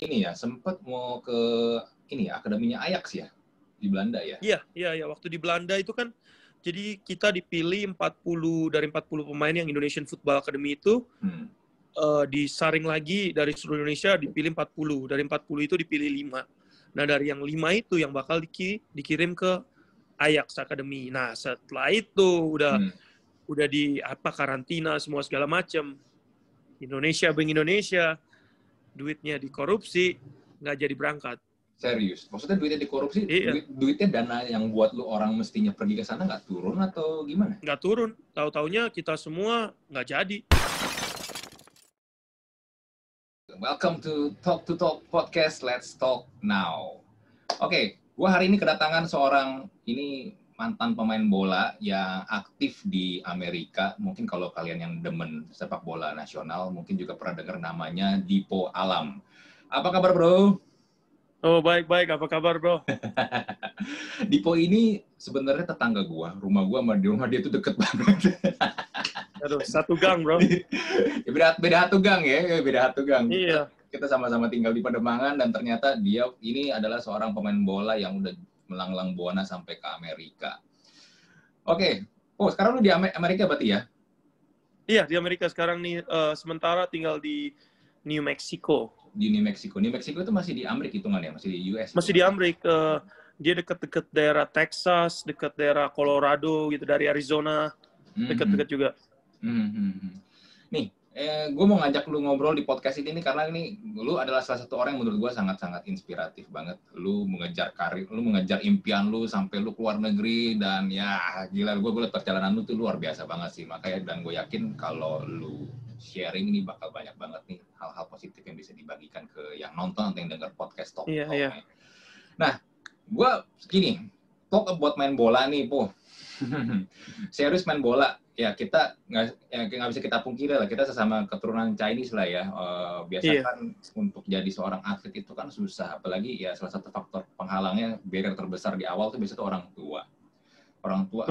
ini ya, sempat mau ke ini ya, akademinya Ajax ya di Belanda ya. Iya. Waktu di Belanda itu kan, jadi kita dipilih 40 pemain yang Indonesian Football Academy itu disaring lagi dari seluruh Indonesia dipilih 40. Dari 40 itu dipilih 5. Nah, dari yang 5 itu yang bakal dikirim ke Ajax Academy. Nah, setelah itu udah di karantina semua segala macam. Indonesia, duitnya dikorupsi, nggak jadi berangkat. Serius? Maksudnya duitnya dikorupsi? Iya. Duitnya dana yang buat lu orang mestinya pergi ke sana nggak turun atau gimana? Nggak turun. Tahu-taunya kita semua nggak jadi. Welcome to Talk Podcast. Let's talk now. Oke, gua hari ini kedatangan seorang ini mantan pemain bola yang aktif di Amerika. Mungkin kalau kalian yang demen sepak bola nasional, mungkin juga pernah dengar namanya Dipo Alam. Apa kabar, bro? Oh, baik. Apa kabar, bro? Dipo ini sebenarnya tetangga gua. Rumah gua sama di rumah dia tuh deket banget. Aduh, satu gang, bro. Beda satu gang ya, beda satu gang. Iya. Kita sama-sama tinggal di Pademangan dan ternyata dia ini adalah seorang pemain bola yang udah melanglang buana sampai ke Amerika. Oke. Oh, sekarang lu di Amerika berarti ya? Iya, di Amerika sekarang nih, sementara tinggal di New Mexico. Di New Mexico. New Mexico itu masih di Amerika hitungannya, masih di US. Masih di Amerika. Dia dekat-dekat daerah Texas, dekat daerah Colorado gitu, dari Arizona, dekat-dekat juga. Nih, gue mau ngajak lu ngobrol di podcast ini karena ini lu adalah salah satu orang yang menurut gue sangat-sangat inspiratif banget. Lu mengejar karir, lu mengejar impian lu sampai lu keluar negeri dan ya gila, gue lihat perjalanan lu tuh luar biasa banget sih. Makanya dan gue yakin kalau lu sharing ini bakal banyak banget nih hal-hal positif yang bisa dibagikan ke yang nonton atau yang dengar podcast Talk. Iya. Nah, gue gini, talk about main bola nih, Po. Serius main bola, ya kita nggak bisa kita pungkiri lah, kita sesama keturunan Chinese lah ya. Biasa kan untuk jadi seorang atlet itu kan susah, apalagi ya salah satu faktor penghalangnya, barrier terbesar di awal tuh biasanya tuh orang tua. Orang tua,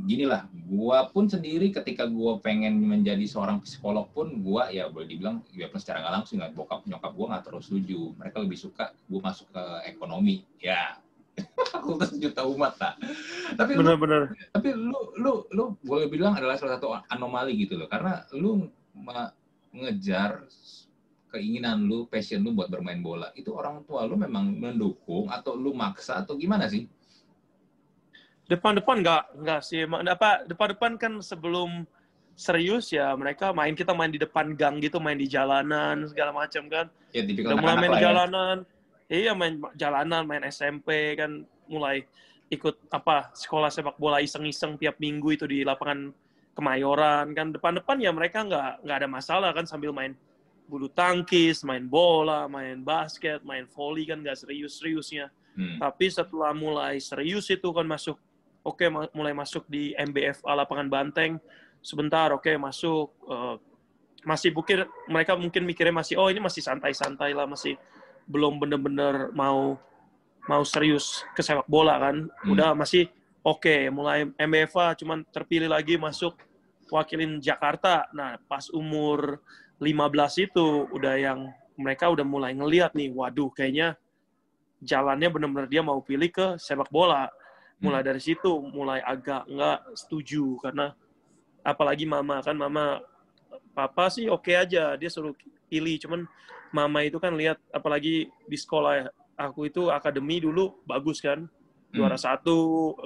gini lah, gua pun sendiri ketika gua pengen menjadi seorang psikolog pun, gua ya boleh dibilang, ya pun secara nggak langsung, nyokap gua nggak terus setuju. Mereka lebih suka gua masuk ke ekonomi, ya. Fakultas juta umat tak. Tapi benar. Tapi lu boleh bilang adalah salah satu anomali gitu loh, karena lu mengejar keinginan lu, passion lu buat bermain bola. Itu orang tua lu memang mendukung atau lu maksa atau gimana sih? Depan enggak sih. Depan kan sebelum serius ya kita main di depan gang gitu, main di jalanan segala macam kan. Ya, tipikal udah mulai main di ya. Jalanan. Iya, main jalanan, main SMP kan, mulai ikut sekolah sepak bola iseng-iseng tiap minggu itu di lapangan Kemayoran kan. Depan-depan ya mereka nggak ada masalah kan, sambil main bulu tangkis, main bola, main basket, main volley kan, nggak serius-seriusnya. Tapi setelah mulai serius itu kan mulai masuk di MBFA lapangan Banteng sebentar, masuk, masih mereka mungkin mikirnya masih ini masih santai-santai lah, masih belum bener-bener mau serius ke sepak bola kan. Udah masih mulai MBFA, cuman terpilih lagi masuk wakilin Jakarta. Nah, pas umur 15 itu udah yang mereka udah mulai ngelihat nih, waduh kayaknya jalannya bener-bener dia mau pilih ke sepak bola. Mulai dari situ mulai agak nggak setuju, karena apalagi mama papa sih oke aja, dia suruh pilih, cuman mama itu kan lihat, apalagi di sekolah aku itu akademi dulu bagus kan, juara 1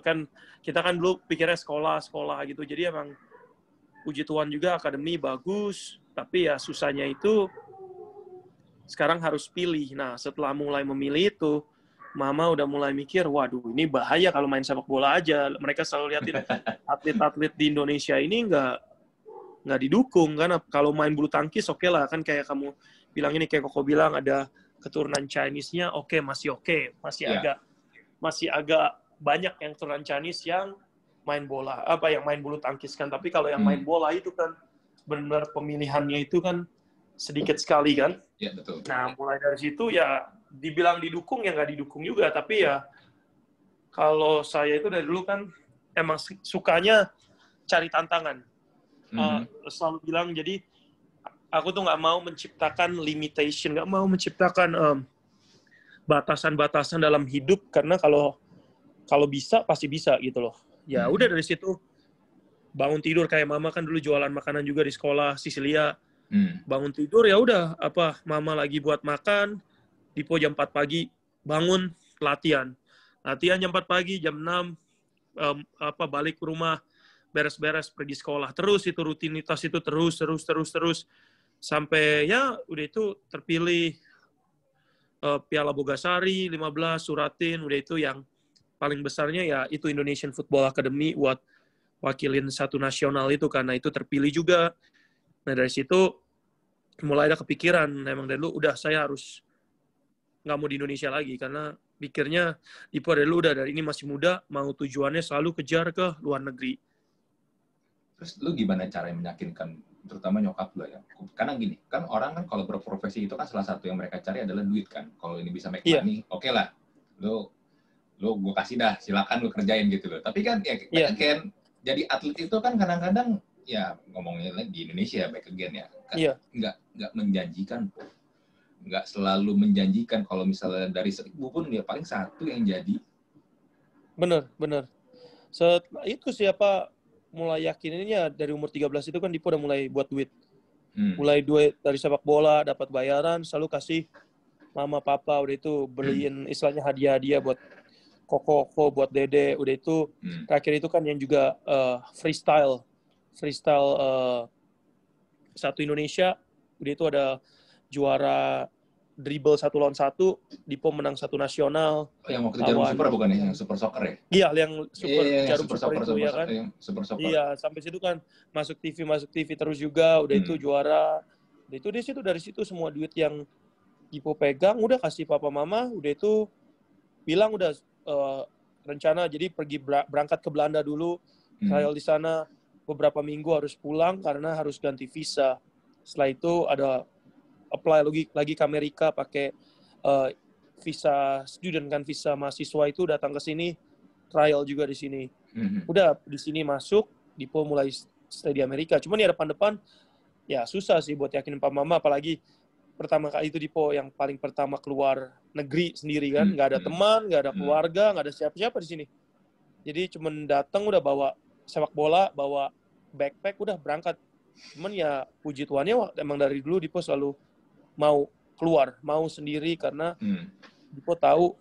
kan, kita kan dulu pikirnya sekolah gitu, jadi emang puji Tuhan juga akademi bagus, tapi ya susahnya itu sekarang harus pilih. Nah, setelah mulai memilih itu, mama udah mulai mikir, waduh ini bahaya kalau main sepak bola aja. Mereka selalu liatin atlet-atlet di Indonesia ini nggak didukung kan. Kalau main bulu tangkis oke lah kan, kayak kamu bilang ini, kayak Koko bilang ada keturunan Chinese-nya, masih agak banyak yang keturunan Chinese yang main bola, yang main bulu tangkis kan. Tapi kalau yang main bola itu kan benar pemilihannya itu kan sedikit sekali kan. Ya, betul. Nah, mulai dari situ ya dibilang didukung ya nggak didukung juga, tapi ya kalau saya itu dari dulu kan emang sukanya cari tantangan. Selalu bilang, jadi aku tuh nggak mau menciptakan limitation, nggak mau menciptakan batasan-batasan dalam hidup, karena kalau bisa pasti bisa gitu loh. Ya udah dari situ bangun tidur, kayak mama kan dulu jualan makanan juga di sekolah Sisilia. Bangun tidur ya udah, apa mama lagi buat makan, Dipo jam 4 pagi bangun latihan jam 4 pagi, jam 6 balik ke rumah, beres-beres pergi sekolah. Terus itu rutinitas itu terus sampai ya udah itu terpilih Piala Bogasari 15 Suratin, udah itu yang paling besarnya ya itu Indonesian Football Academy buat wakilin satu nasional itu, karena itu terpilih juga. Nah dari situ mulai ada kepikiran, emang dari dulu udah saya harus nggak mau di Indonesia lagi, karena pikirnya Dipo dari dulu udah dari ini masih muda, mau tujuannya selalu kejar ke luar negeri. Terus lu gimana cara meyakinkan, terutama nyokap lu ya? Karena gini, kan orang kan kalau berprofesi itu kan salah satu yang mereka cari adalah duit kan. Kalau ini bisa make money, oke lah. Lu gue kasih dah, silakan lu kerjain gitu loh. Tapi kan ya kan jadi atlet itu kan kadang-kadang ya ngomongnya di Indonesia back again ya. Kan nggak menjanjikan. Nggak selalu menjanjikan. Kalau misalnya dari 1.000 pun ya paling 1 yang jadi. Bener. Setelah itu siapa mulai yakininnya dari umur 13 itu kan Dipo udah mulai buat duit. Mulai duit dari sepak bola, dapat bayaran, selalu kasih mama papa, udah itu beliin istilahnya hadiah-hadiah buat koko buat dede, udah itu terakhir itu kan yang juga freestyle satu Indonesia, udah itu ada juara dribble 1 lawan 1, Dipo menang 1 nasional. Yang waktu Jarum Super bukan ya? Yang Super Soccer ya? Iya, yang Jarum Super itu ya kan? Super Soccer. Iya, sampai situ kan masuk TV terus juga, udah itu juara. Udah itu dari situ semua duit yang Dipo pegang, udah kasih papa mama, udah itu bilang udah rencana jadi berangkat ke Belanda dulu, trial di sana beberapa minggu, harus pulang karena harus ganti visa. Setelah itu ada apply lagi ke Amerika pakai visa student kan, visa mahasiswa, itu datang ke sini trial juga di sini. Udah di sini masuk, Dipo mulai stay di Amerika. Cuman ya depan ya susah sih buat yakinin papa mama, apalagi pertama kali itu Dipo yang paling pertama keluar negeri sendiri kan, nggak ada teman, nggak ada keluarga, nggak ada siapa-siapa di sini. Jadi cuman datang udah bawa sepak bola, bawa backpack, udah berangkat. Cuman ya puji Tuhannya emang dari dulu Dipo selalu mau keluar, mau sendiri, karena Dipo tahu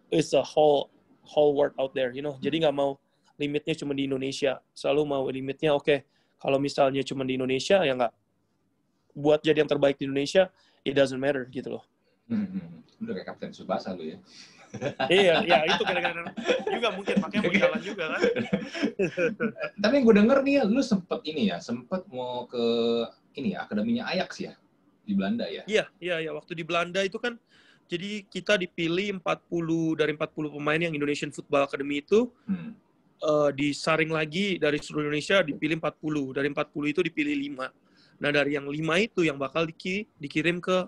it's a whole world out there, you know. Jadi nggak mau limitnya cuma di Indonesia, selalu mau limitnya oke, kalau misalnya cuma di Indonesia ya nggak, buat jadi yang terbaik di Indonesia, it doesn't matter gitu loh. Udah kayak Kapten Tsubasa lu ya. Iya, ya itu kadang-kadang juga mungkin makanya mau jalan juga kan. Tapi yang gue denger nih ya, lu sempet mau ke ini ya, akademinya Ajax ya di Belanda ya. Iya, waktu di Belanda itu kan jadi kita dipilih 40 dari 40 pemain yang Indonesian Football Academy itu disaring lagi dari seluruh Indonesia, dipilih 40. Dari 40 itu dipilih 5. Nah, dari yang 5 itu yang bakal dikirim ke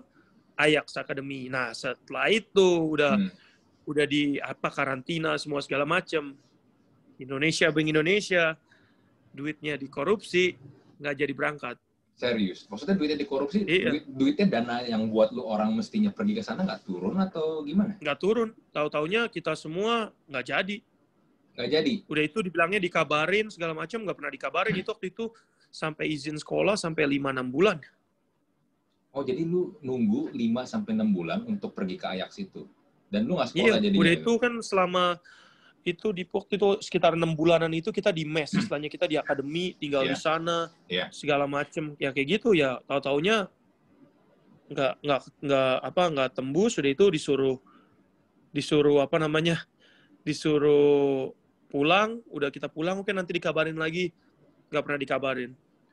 Ajax Academy. Nah, setelah itu udah di karantina semua segala macam. Indonesia, duitnya dikorupsi, nggak jadi berangkat. Serius? Maksudnya duitnya dikorupsi? Iya. Duitnya dana yang buat lu orang mestinya pergi ke sana nggak turun atau gimana? Nggak turun. Tahu-taunya kita semua nggak jadi. Nggak jadi? Udah itu dibilangnya dikabarin segala macam, nggak pernah dikabarin. Itu waktu itu sampai izin sekolah sampai 5-6 bulan. Oh, jadi lu nunggu 5-6 bulan untuk pergi ke Ajax itu? Dan lu nggak sekolah jadinya? Iya, udah itu kan selama itu di waktu itu sekitar 6 bulanan itu kita di mes, istilahnya kita di akademi, tinggal di sana, segala macem ya kayak gitu ya. Tahu-taunya nggak tembus, udah itu disuruh pulang. Udah kita pulang, oke nanti dikabarin lagi, nggak pernah dikabarin.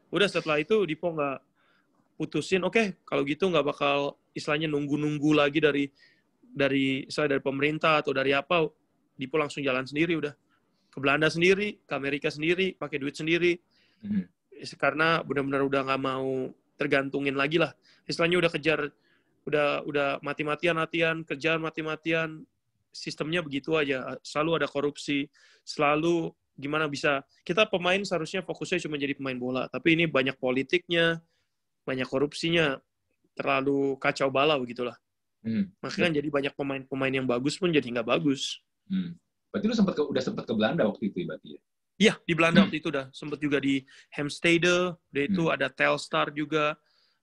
Udah setelah itu Dipo nggak putusin, oke kalau gitu nggak bakal istilahnya nunggu lagi dari pemerintah atau dari apa. Dipo langsung jalan sendiri, udah ke Belanda sendiri, ke Amerika sendiri, pakai duit sendiri, karena benar-benar udah nggak mau tergantungin lagi lah. Istilahnya udah kejar, udah mati-matian latihan, kejar mati-matian, sistemnya begitu aja, selalu ada korupsi, selalu gimana bisa, kita pemain seharusnya fokusnya cuma jadi pemain bola, tapi ini banyak politiknya, banyak korupsinya, terlalu kacau balau gitulah. Makanya kan jadi banyak pemain-pemain yang bagus pun jadi nggak bagus. Berarti lu udah sempat ke Belanda waktu itu berarti ya? Iya, di Belanda waktu itu udah sempat juga di Heemstede, udah itu ada Telstar juga,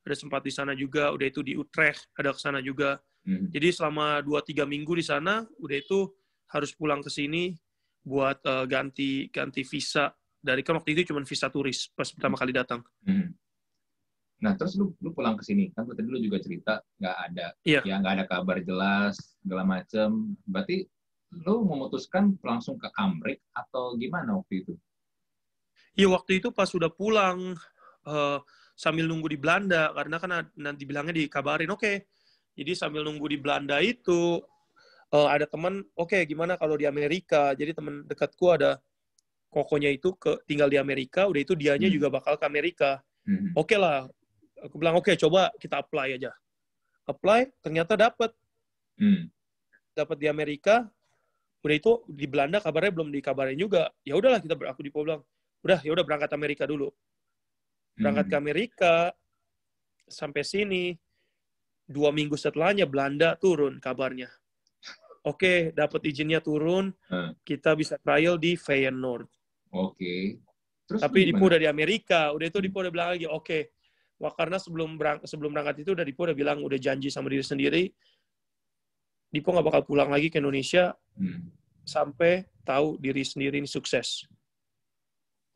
ada sempat di sana juga, udah itu di Utrecht ada ke sana juga. Jadi selama 2-3 minggu di sana, udah itu harus pulang ke sini buat ganti visa dari, kan waktu itu cuma visa turis pas pertama kali datang. Nah, terus lu pulang ke sini kan tadi lu juga cerita nggak ada kabar jelas segala macem. Berarti lu memutuskan langsung ke Amrik atau gimana waktu itu? Iya, waktu itu pas udah pulang sambil nunggu di Belanda, karena kan nanti bilangnya dikabarin, oke. Jadi sambil nunggu di Belanda itu ada teman, oke, gimana kalau di Amerika? Jadi teman dekatku ada kokonya itu tinggal di Amerika, udah itu dianya juga bakal ke Amerika. Oke lah, aku bilang oke, coba kita apply aja. Apply, ternyata dapat di Amerika. Udah itu di Belanda kabarnya belum dikabarin juga. Ya udahlah, aku bilang, ya udah berangkat Amerika dulu. Berangkat ke Amerika, sampai sini 2 minggu setelahnya Belanda turun kabarnya. Oke, dapat izinnya turun, kita bisa trial di Feyenoord. Oke. Terus tapi Dipo udah di Amerika, udah itu Dipo udah bilang lagi, oke. Wah, karena sebelum berangkat itu Dipo udah bilang, udah janji sama diri sendiri, Dipo nggak bakal pulang lagi ke Indonesia sampai tahu diri sendiri ini sukses.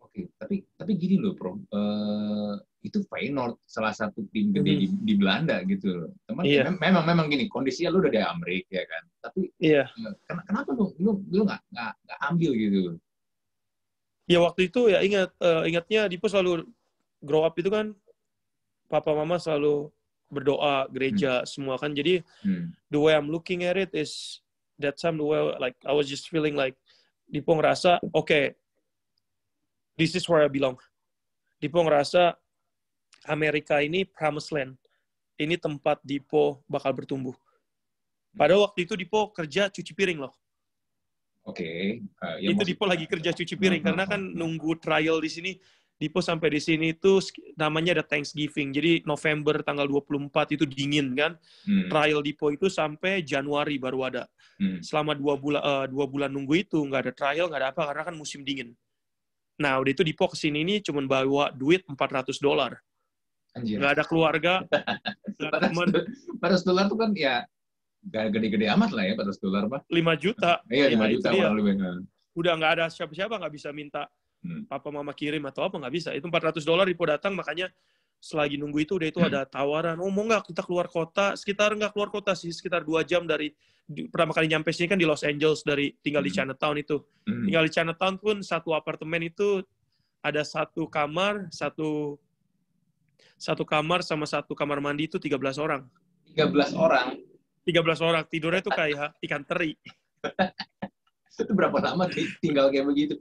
Oke, tapi gini loh, Bro. Itu Feyenoord, salah satu tim gede di Belanda gitu loh. Memang gini, kondisinya lu udah di Amerika ya kan. Tapi kenapa lu nggak ambil gitu? Ya waktu itu ya ingatnya Dipo selalu grow up itu kan papa mama selalu berdoa gereja semua kan. Jadi the way I'm looking at it is that time the way like I was just feeling like Dipo ngerasa okay, this is where I belong. Dipo ngerasa Amerika ini promised land. Ini tempat Dipo bakal bertumbuh. Pada waktu itu Dipo kerja cuci piring loh. Oke. Itu Dipo lagi kerja cuci piring karena kan nunggu trial di sini. Dipo sampai di sini itu namanya ada Thanksgiving. Jadi November tanggal 24 itu dingin kan. Trial Dipo itu sampai Januari baru ada. Selama 2 bulan nunggu itu nggak ada trial, nggak ada apa karena kan musim dingin. Nah, udah itu Dipo kesini ini cuma bawa duit $400. Nggak ada keluarga. $400 tuh kan ya gak gede-gede amat lah ya, $400 Pak. 5 juta. Iya, 5 juta kurang lebih. Udah nggak ada siapa-siapa, nggak bisa minta papa mama kirim atau apa, nggak bisa. Itu $400 Dipo datang, makanya selagi nunggu itu udah itu ada tawaran, oh mau nggak kita keluar kota, nggak keluar kota sih, sekitar 2 jam dari pertama kali nyampe sini kan di Los Angeles, dari tinggal di Chinatown itu. Tinggal di Chinatown pun satu apartemen itu ada satu kamar sama satu kamar mandi itu 13 orang. 13 orang? 13 orang. Tidurnya tuh kayak ikan teri. Itu berapa lama tinggal kayak begitu?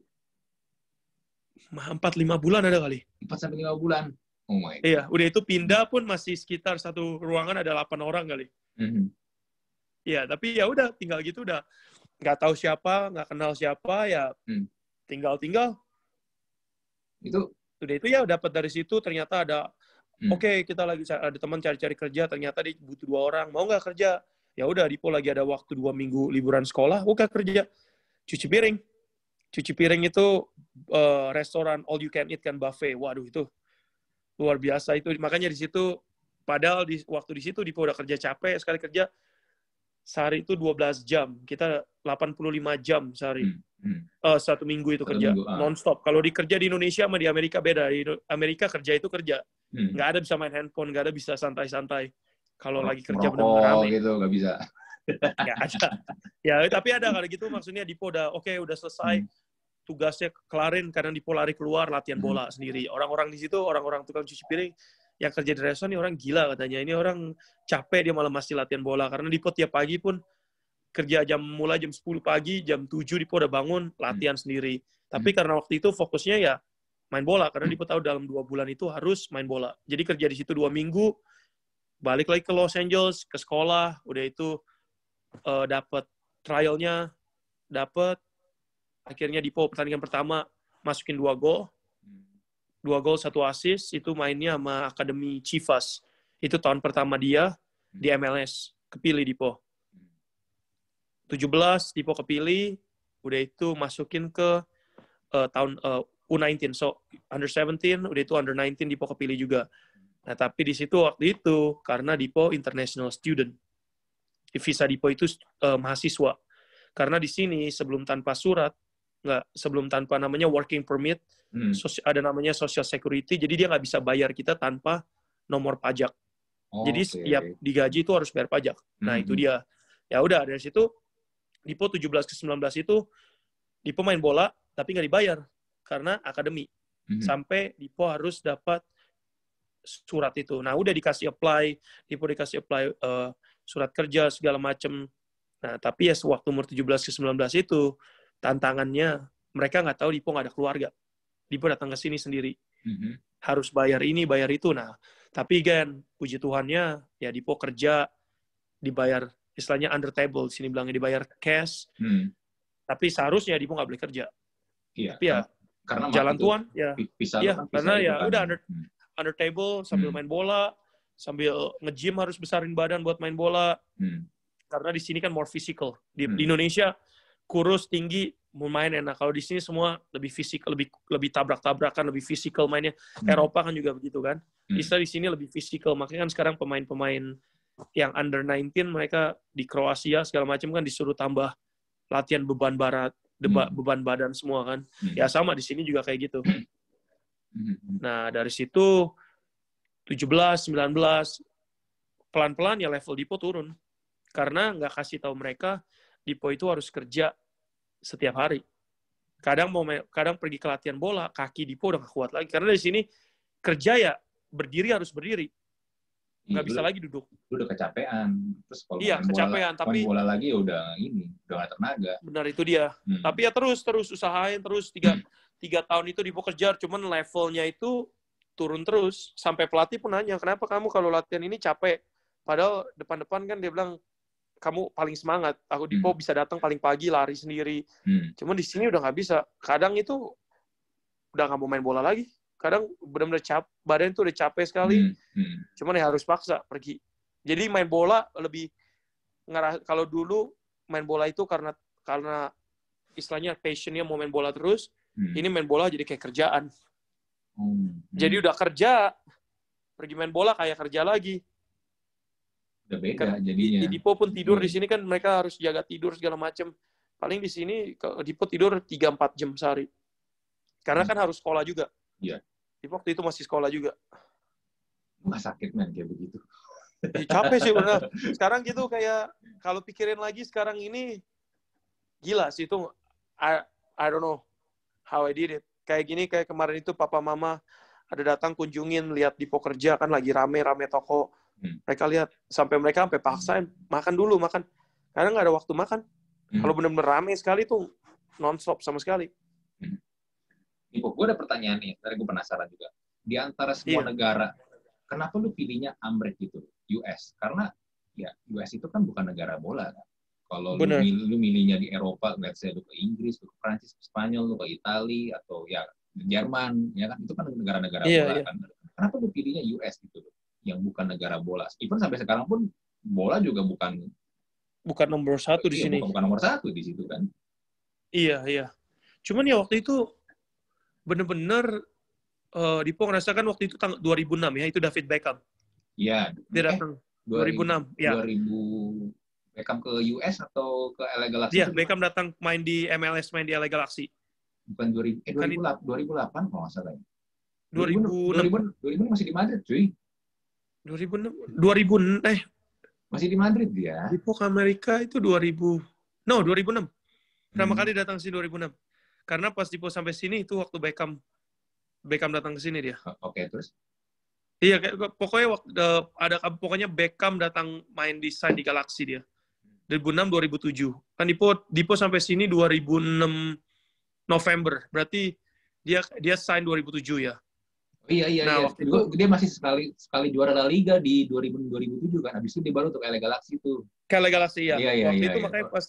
4-5 bulan ada kali. 4-5 bulan? Oh my God. Iya, udah itu pindah pun masih sekitar satu ruangan ada 8 orang kali. Iya, tapi ya udah tinggal gitu, udah nggak tahu siapa, nggak kenal siapa, ya tinggal. Itu udah itu ya dapat dari situ, ternyata ada oke, kita lagi ada teman cari-cari kerja, ternyata dia butuh 2 orang, mau nggak kerja? Ya udah, Dipo lagi ada waktu 2 minggu liburan sekolah, oke kerja. Cuci piring itu restoran all you can eat kan, buffet. Waduh, itu luar biasa itu. Makanya di situ, padahal waktu di situ Dipo udah kerja capek, sekali kerja sehari itu 12 jam. Kita 85 jam sehari. 1 minggu itu kerja non-stop. Kalau dikerja di Indonesia sama di Amerika beda. Di Amerika kerja itu kerja. Nggak ada bisa main handphone, nggak ada bisa santai-santai. Kalau lagi kerja benar-benar rame. Gitu, nggak bisa. Nggak ada. Ya, tapi ada kalau gitu maksudnya Dipo udah udah selesai. Tugasnya kelarin karena Dipo lari keluar latihan bola sendiri. Orang-orang di situ, orang-orang tukang cuci piring yang kerja di restoran, ini orang gila katanya. Ini orang capek, dia malah masih latihan bola. Karena Dipo tiap pagi pun kerja mulai jam 10 pagi, jam 7 Dipo udah bangun, latihan sendiri. Tapi karena waktu itu fokusnya ya main bola. Karena Dipo tahu dalam 2 bulan itu harus main bola. Jadi kerja di situ 2 minggu, balik lagi ke Los Angeles, ke sekolah, udah itu dapat trialnya, akhirnya Dipo pertandingan pertama masukin 2 gol. 2 gol 1 assist, itu mainnya sama Akademi Chivas. Itu tahun pertama dia di MLS, kepilih Dipo. 17 Dipo kepilih, udah itu masukin ke tahun U19, so under 17, udah itu under 19 Dipo kepilih juga. Nah, tapi di situ waktu itu karena Dipo international student, visa Dipo itu mahasiswa. Karena di sini sebelum tanpa surat, sebelum tanpa namanya working permit, ada namanya social security, jadi dia nggak bisa bayar kita tanpa nomor pajak. Jadi setiap digaji itu harus bayar pajak. Nah, itu dia. Ya udah, dari situ Dipo 17 ke 19 itu Dipo main bola tapi nggak dibayar karena akademi. Sampai Dipo harus dapat surat itu. Nah, udah dikasih apply, Dipo dikasih apply surat kerja segala macem. Nah, tapi ya sewaktu umur 17 ke 19 itu tantangannya mereka nggak tahu Dipo nggak ada keluarga. Dipo datang ke sini sendiri. Harus bayar ini, bayar itu. Nah, tapi kan puji Tuhannya ya Dipo kerja dibayar istilahnya under table, sini bilangnya dibayar cash. Tapi seharusnya Dipo nggak boleh kerja. Iya. Tapi ya karena jalan Tuhan ya. Iya, karena ya kan. udah under table sambil main bola, sambil nge-gym harus besarin badan buat main bola. Karena di sini kan more physical. Di Indonesia kurus, tinggi, mau main enak. Kalau di sini semua lebih physical, lebih tabrak-tabrakan, lebih physical mainnya. Eropa kan juga begitu kan. Istilah di sini lebih physical. Makanya kan sekarang pemain-pemain yang under 19 mereka di Kroasia segala macam kan disuruh tambah latihan beban beban badan semua kan. Ya sama di sini juga kayak gitu. Nah, dari situ 17, 19 pelan-pelan ya level Dipo turun. Karena nggak kasih tahu mereka Dipo itu harus kerja setiap hari. Kadang pergi ke latihan bola, kaki Dipo udah nggak kuat lagi. Karena di sini kerja ya berdiri harus berdiri. Nggak bisa lagi duduk. Lu udah kecapean. Terus kalau main bola lagi ya udah nggak tenaga. Benar, itu dia. Tapi ya terus usahain terus 3 tahun itu Dipo kejar, cuman levelnya itu turun terus. Sampai pelatih pun nanya, kenapa kamu kalau latihan ini capek? Padahal depan-depan kan dia bilang, kamu paling semangat. Aku Dipo bisa datang paling pagi, lari sendiri. Cuman di sini udah nggak bisa. Kadang itu udah nggak mau main bola lagi. Kadang benar-benar badan itu udah capek sekali. Cuman ya harus paksa pergi. Jadi main bola lebih kalau dulu main bola itu karena istilahnya passionnya mau main bola terus. Ini main bola jadi kayak kerjaan. Jadi udah kerja, pergi main bola kayak kerja lagi. Udah beda jadinya. Di Dipo pun tidur di sini kan mereka harus jaga tidur segala macam. Paling di sini Dipo tidur 3-4 jam sehari. Karena kan harus sekolah juga. Iya. Dipo waktu itu masih sekolah juga. Nggak sakit men kayak begitu. Capek sih benar. Sekarang gitu kayak kalau pikirin lagi sekarang ini gila sih itu. I don't know how I did it. Kayak gini, kayak kemarin itu papa mama ada datang kunjungin, lihat Dipo kerja kan lagi rame-rame toko. Mereka lihat sampai mereka sampai paksain makan dulu. Karena nggak ada waktu makan. Kalau benar-benar rame sekali tuh non-stop sama sekali. Dipo, gue ada pertanyaan nih, tadi gue penasaran juga. Di antara semua negara, kenapa lu pilihnya Amerika gitu, US? Karena ya US itu kan bukan negara bola kan. Kalau lu milihnya di Eropa, let's say lu ke Inggris, lu ke Prancis, ke Spanyol, lu ke Italia atau ya Jerman, ya kan itu kan negara-negara bola kan. Kenapa lu pilihnya US gitu, yang bukan negara bola? Even sampai sekarang pun bola juga bukan nomor 1 di sini. Bukan nomor 1 di situ kan. Iya. Cuman ya waktu itu bener-bener Dipo ngerasakan waktu itu 2006 ya, itu David Beckham. Iya. Dia datang 2006. Ya. 2000 Beckham ke US atau ke LA Galaxy? Iya, Beckham datang main di MLS, main di LA Galaxy. Bukan 2008 kalau nggak salah. 2006 masih di Madrid, cuy. 2006 masih di Madrid dia. Dipo ke Amerika itu 2006. Pertama kali datang sini 2006. Karena pas Dipo sampai sini itu waktu Beckham datang ke sini dia. Oke, terus? Iya, pokoknya Beckham datang main di Galaxy dia. 2006 2007. Kan Dipo sampai sini 2006 November. Berarti dia sign 2007 ya. Oh, iya. Nah, waktu itu dia masih sekali juara La Liga di 2007 kan. Habis itu dia baru untuk LA Galaxy tuh. LA Galaxy ya. Iya, waktu itu iya. Makanya pas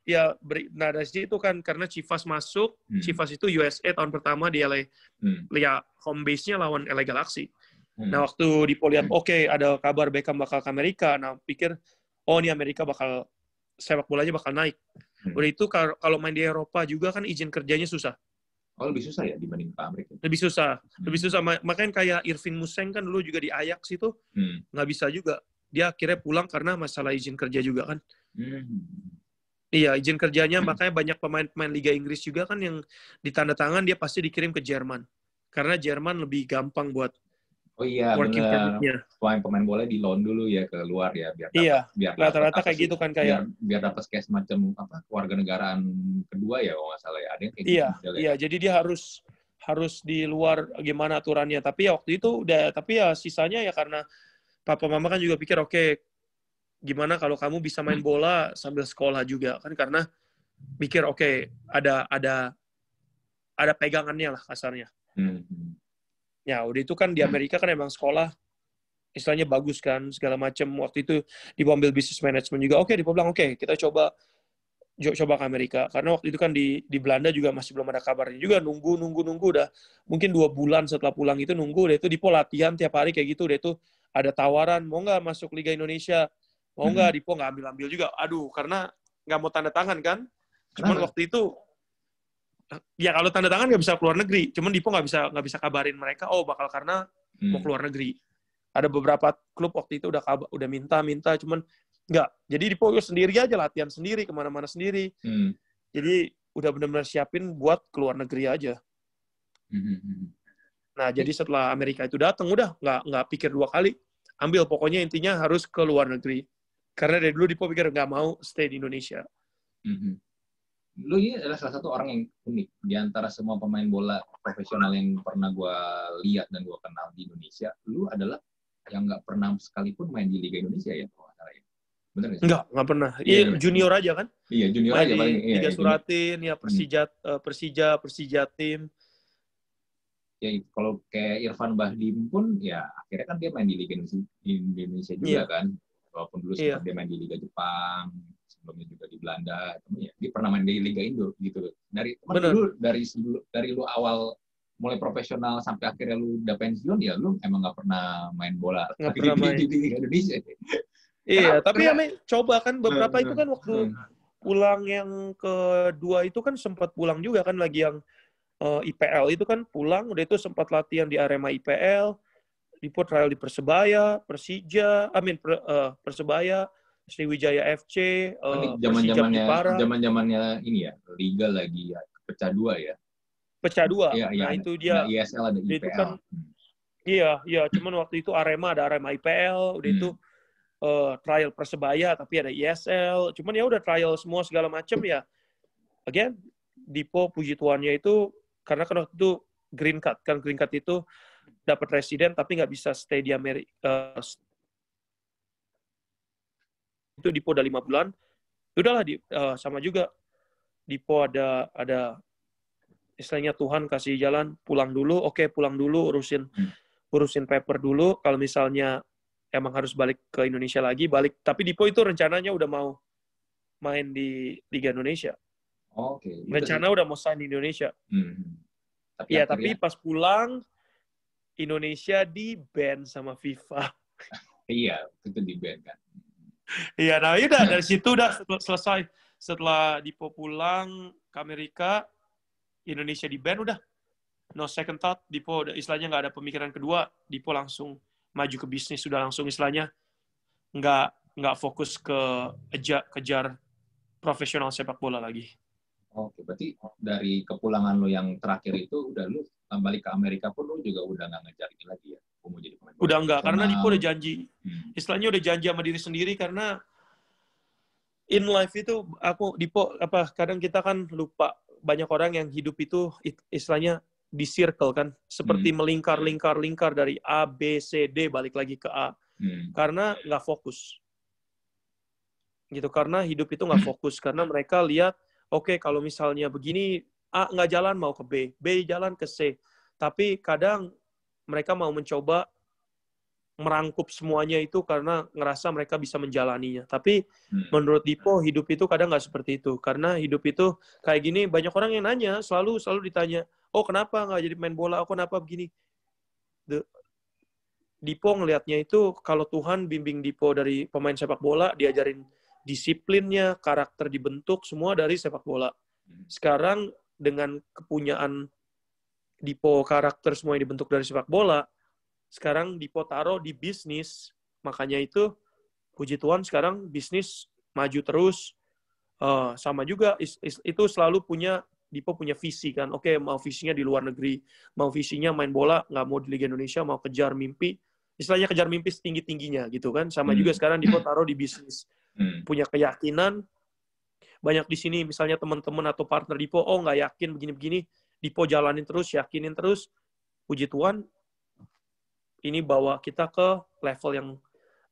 nah dari situ kan karena Chivas masuk, Chivas itu USA tahun pertama di LA. Ya home base-nya lawan LA Galaxy. Nah waktu Dipo lihat ada kabar Beckham bakal ke Amerika, nah pikir ini Amerika bakal sepak bolanya bakal naik. Udah itu kalau main di Eropa juga kan izin kerjanya susah. Oh, lebih susah ya dibanding ke Amerika? Lebih susah. Makanya kayak Irvin Museng kan dulu juga di Ajax itu nggak bisa juga. Dia akhirnya pulang karena masalah izin kerja juga kan. Iya, izin kerjanya makanya banyak pemain-pemain Liga Inggris juga kan yang ditandatangan dia pasti dikirim ke Jerman. Karena Jerman lebih gampang buat working permit-nya. Pemain bola di loan dulu ya ke luar ya biar rata-rata kayak gitu kan kayak biar dapat kayak semacam warga negaraan kedua ya kalau nggak salah ya. Ada yang kayak gitu. Iya, jadi dia harus di luar gimana aturannya. Tapi ya waktu itu tapi ya sisanya ya karena papa mama kan juga pikir gimana kalau kamu bisa main bola sambil sekolah juga kan karena mikir ada pegangannya lah kasarnya. Ya udah itu kan di Amerika kan emang sekolah istilahnya bagus kan segala macam. Waktu itu Dipo ambil business management juga. Dipo bilang kita coba ke Amerika karena waktu itu kan di Belanda juga masih belum ada kabarnya juga nunggu udah mungkin 2 bulan setelah pulang itu nunggu udah itu Dipo latihan tiap hari kayak gitu udah itu ada tawaran mau nggak masuk Liga Indonesia. Mau nggak, Dipo nggak ambil juga. Aduh, karena nggak mau tanda tangan kan. Cuman waktu itu, ya kalau tanda tangan nggak bisa keluar negeri. Cuman Dipo nggak bisa kabarin mereka, bakal karena mau keluar negeri. Ada beberapa klub waktu itu udah minta, cuman nggak. Jadi Dipo sendiri aja, latihan sendiri, kemana-mana sendiri. Jadi udah benar-benar siapin buat keluar negeri aja. Nah, jadi setelah Amerika itu datang, udah nggak pikir 2 kali. Ambil, pokoknya intinya harus ke luar negeri. Karena dari dulu Dipo pikir nggak mau stay di Indonesia. Lu ini adalah salah satu orang yang unik di antara semua pemain bola profesional yang pernah gue lihat dan gue kenal di Indonesia. Lu adalah yang nggak pernah sekalipun main di Liga Indonesia ya, kalau nggak salah ya. Bener nggak sih? Nggak pernah. Iya, junior aja kan? Iya, junior main aja di paling. Liga Suratin, ya Persija tim. Ya kalau kayak Irfan Bahdim pun ya akhirnya kan dia main di Liga Indonesia juga kan. Walaupun dulu sempat dia main di Liga Jepang, sebelumnya juga di Belanda, ya, dia pernah main di Liga Indo gitu. Dari lu awal mulai profesional sampai akhirnya lu udah pensiun ya lu emang nggak pernah main bola di Liga Indonesia. Iya, tapi ya coba kan beberapa itu kan waktu pulang yang kedua itu kan sempat pulang juga kan lagi yang IPL itu kan pulang udah itu sempat latihan di Arema IPL. Dipo trial di Persebaya, Persebaya, Sriwijaya FC, Persija Jepara. Zaman-zamannya ini ya, liga lagi ya, pecah 2 ya. Pecah 2. Nah, itu dia. Ada ISL, ada IPL. Itu kan, iya, cuman waktu itu ada Arema IPL, udah itu trial Persebaya tapi ada ISL. Cuman ya udah trial semua segala macam ya. Again, Dipo puji tuannya itu karena kan waktu itu green card itu dapat residen tapi nggak bisa stay di Amerika. Itu Dipo udah 5 bulan. Udahlah sama juga Dipo ada istilahnya Tuhan kasih jalan pulang dulu. Pulang dulu urusin paper dulu. Kalau misalnya emang harus balik ke Indonesia lagi balik. Tapi Dipo itu rencananya udah mau main di Liga Indonesia. Rencana udah mau sign di Indonesia. Tapi pas pulang Indonesia di-ban sama FIFA. Iya, itu di-ban kan. Iya, nah udah dari situ udah selesai. Setelah Dipo pulang ke Amerika, Indonesia di-ban udah. No second thought, Dipo udah istilahnya nggak ada pemikiran kedua, Dipo langsung maju ke bisnis, sudah langsung istilahnya nggak fokus ke kejar profesional sepak bola lagi. Berarti dari kepulangan lo yang terakhir itu udah lu balik ke Amerika pun lu juga udah nggak ngejar ini lagi ya? Mau jadi pemain bola. Udah nggak, karena Dipo udah janji. Istilahnya udah janji sama diri sendiri karena in life itu Dipo kadang kita kan lupa banyak orang yang hidup itu istilahnya di circle kan, seperti melingkar dari A, B, C, D balik lagi ke A. Karena nggak fokus. Gitu, karena hidup itu nggak fokus karena mereka lihat kalau misalnya begini A nggak jalan mau ke B jalan ke C. Tapi kadang mereka mau mencoba merangkup semuanya itu karena ngerasa mereka bisa menjalaninya. Tapi menurut Dipo, hidup itu kadang nggak seperti itu. Karena hidup itu kayak gini, banyak orang yang nanya, selalu ditanya, oh kenapa nggak jadi main bola, oh kenapa begini. Dipo ngelihatnya itu, kalau Tuhan bimbing Dipo dari pemain sepak bola, diajarin disiplinnya, karakter dibentuk, semua dari sepak bola. Sekarang dengan kepunyaan Dipo karakter semua yang dibentuk dari sepak bola, sekarang Dipo taruh di bisnis, makanya itu puji Tuhan sekarang bisnis maju terus. Sama juga itu selalu Dipo punya visi kan. Oke, mau visinya di luar negeri, mau visinya main bola, nggak mau di Liga Indonesia, mau kejar mimpi, istilahnya kejar mimpi setinggi-tingginya gitu kan. Sama juga sekarang Dipo taruh di bisnis, punya keyakinan. Banyak di sini misalnya teman-teman atau partner Dipo, oh nggak yakin begini-begini, Dipo jalanin terus, yakinin terus. Puji Tuhan, ini bawa kita ke level yang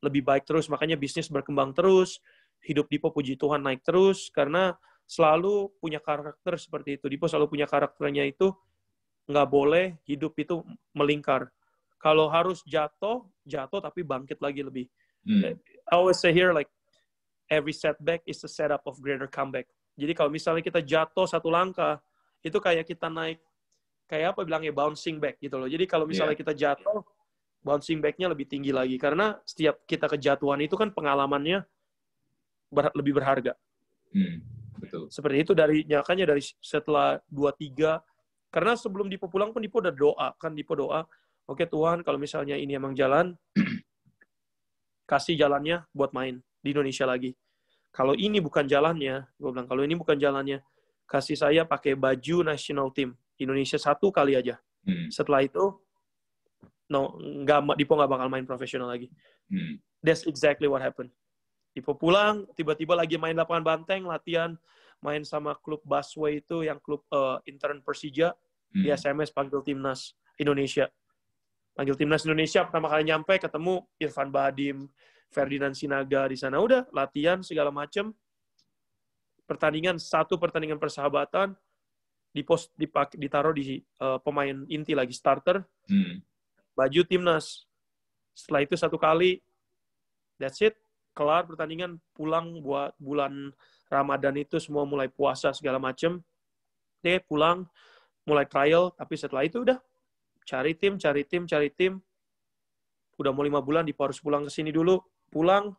lebih baik terus, makanya bisnis berkembang terus, hidup Dipo puji Tuhan naik terus, karena selalu punya karakter seperti itu. Dipo selalu punya karakternya itu, nggak boleh hidup itu melingkar. Kalau harus jatuh tapi bangkit lagi lebih. I always say here, like, every setback is a setup of greater comeback. Jadi kalau misalnya kita jatuh satu langkah, itu kayak kita naik, kayak apa bilangnya, bouncing back gitu loh. Jadi kalau misalnya kita jatuh, bouncing back-nya lebih tinggi lagi. Karena setiap kita kejatuhan itu kan pengalamannya lebih berharga. Betul. Seperti itu makanya dari setelah 2-3, karena sebelum Dipo pulang pun Dipo udah doa. Kan Dipo doa, oke Tuhan kalau misalnya ini emang jalan, kasih jalannya buat main di Indonesia lagi. Kalau ini bukan jalannya, gue bilang, kalau ini bukan jalannya, kasih saya pakai baju national team Indonesia 1 kali aja. Setelah itu, Dipo nggak bakal main profesional lagi. That's exactly what happened. Dipo pulang, tiba-tiba lagi main lapangan banteng, latihan, main sama klub Busway itu, yang klub intern Persija, di SMS panggil timnas Indonesia. Panggil timnas Indonesia, pertama kali nyampe, ketemu Irfan Badim, Ferdinand Sinaga di sana. Udah, latihan segala macem. Satu pertandingan persahabatan, ditaruh di pemain inti lagi, starter. Baju timnas. Setelah itu 1 kali, that's it. Kelar pertandingan, pulang buat bulan Ramadan itu semua mulai puasa segala macem. Pulang, mulai trial, tapi setelah itu udah cari tim. Udah mau 5 bulan, Dipo harus pulang ke sini dulu. Pulang,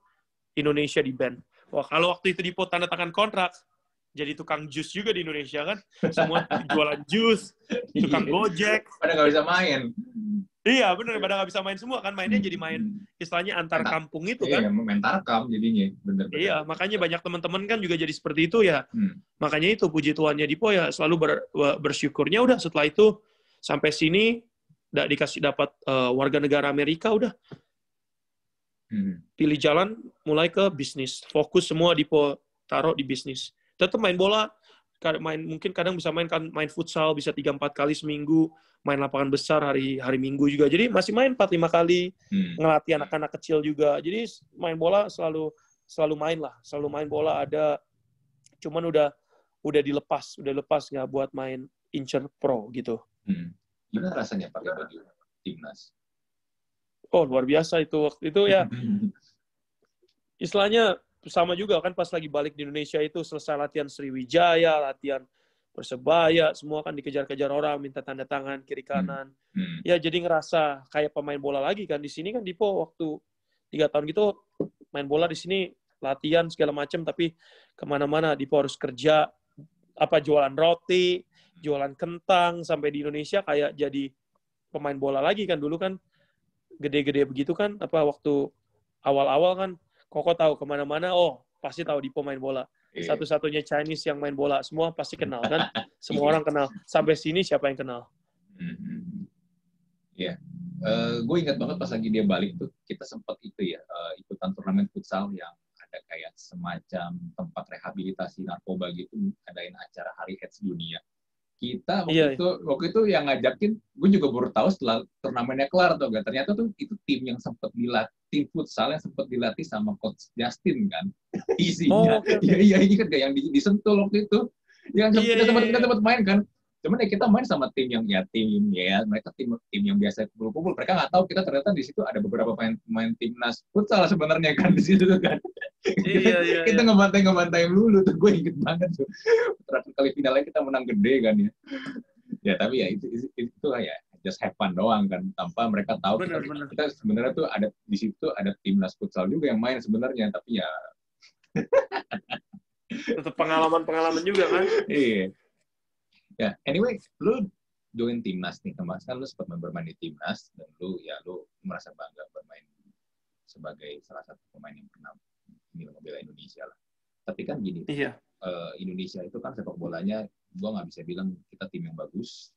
Indonesia di ban. Wah, kalau waktu itu Dipo tanda tangan kontrak, jadi tukang jus juga di Indonesia kan. Semua jualan jus, tukang Gojek. Pada nggak bisa main. Iya, bener. Pada nggak bisa main semua kan. Mainnya jadi main, istilahnya antar kampung itu kan. Iya, main tarkam jadinya. Bener. Iya, makanya banyak teman-teman kan juga jadi seperti itu ya. Makanya itu, puji Tuhannya Dipo ya selalu bersyukurnya. Udah, setelah itu, sampai sini, dapat warga negara Amerika, udah. Pilih jalan, mulai ke bisnis. Fokus semua Dipo taruh di bisnis. Tetap main bola, mungkin kadang bisa main futsal, bisa 3-4 kali seminggu, main lapangan besar hari Minggu juga. Jadi masih main 4-5 kali, ngelatih anak-anak kecil juga. Jadi main bola selalu main lah, selalu main bola ada. Cuman udah dilepas nggak buat main incer pro gitu. Gimana rasanya pakai baju timnas? Oh, luar biasa itu waktu itu ya. Istilahnya sama juga kan, pas lagi balik di Indonesia itu selesai latihan Sriwijaya, latihan Persebaya, semua kan dikejar-kejar orang, minta tanda tangan kiri kanan. Ya jadi ngerasa kayak pemain bola lagi kan. Di sini kan Dipo waktu 3 tahun gitu main bola di sini, latihan segala macam, tapi kemana-mana Dipo harus kerja, jualan roti, jualan kentang, sampai di Indonesia kayak jadi pemain bola lagi kan. Dulu kan gede-gede begitu kan, waktu awal-awal kan, Koko tahu kemana-mana, pasti tahu Dipo main bola. Satu-satunya Chinese yang main bola, semua pasti kenal kan, semua orang kenal. Sampai sini siapa yang kenal? Iya, gue ingat banget pas lagi dia balik tuh, kita sempat ikutan turnamen futsal yang ada kayak semacam tempat rehabilitasi narkoba gitu, adain acara Hari AIDS Dunia. Kita waktu itu yang ngajakin, gue juga baru tahu setelah turnamennya kelar tuh, ternyata tuh itu tim yang sempat dilatih, tim futsal yang sempat dilatih sama coach Justin kan, isinya. Iya kan, kayak yang disentul waktu itu, yang kita sempat main kan. Cuman ya kita main sama tim yang mereka tim yang biasa kumpul-kumpul. Mereka nggak tahu kita ternyata di situ ada beberapa pemain timnas futsal sebenarnya kan di situ kan. Kita Iya. ngebantai lulu tuh, gue inget banget tuh. Terakhir kali finalnya kita menang gede kan ya. Ya tapi ya itu ya just have fun doang kan, tanpa mereka tahu kita sebenarnya tuh ada di situ ada timnas futsal juga yang main sebenarnya, tapi ya tetap pengalaman juga kan. Iya. Ya, anyway, lu join timnas nih, Mas. Kan lu sempat bermain di timnas dan lu merasa bangga bermain sebagai salah satu pemain yang pernah membela Indonesia lah. Tapi kan gini, Indonesia itu kan sepak bolanya, gua nggak bisa bilang kita tim yang bagus,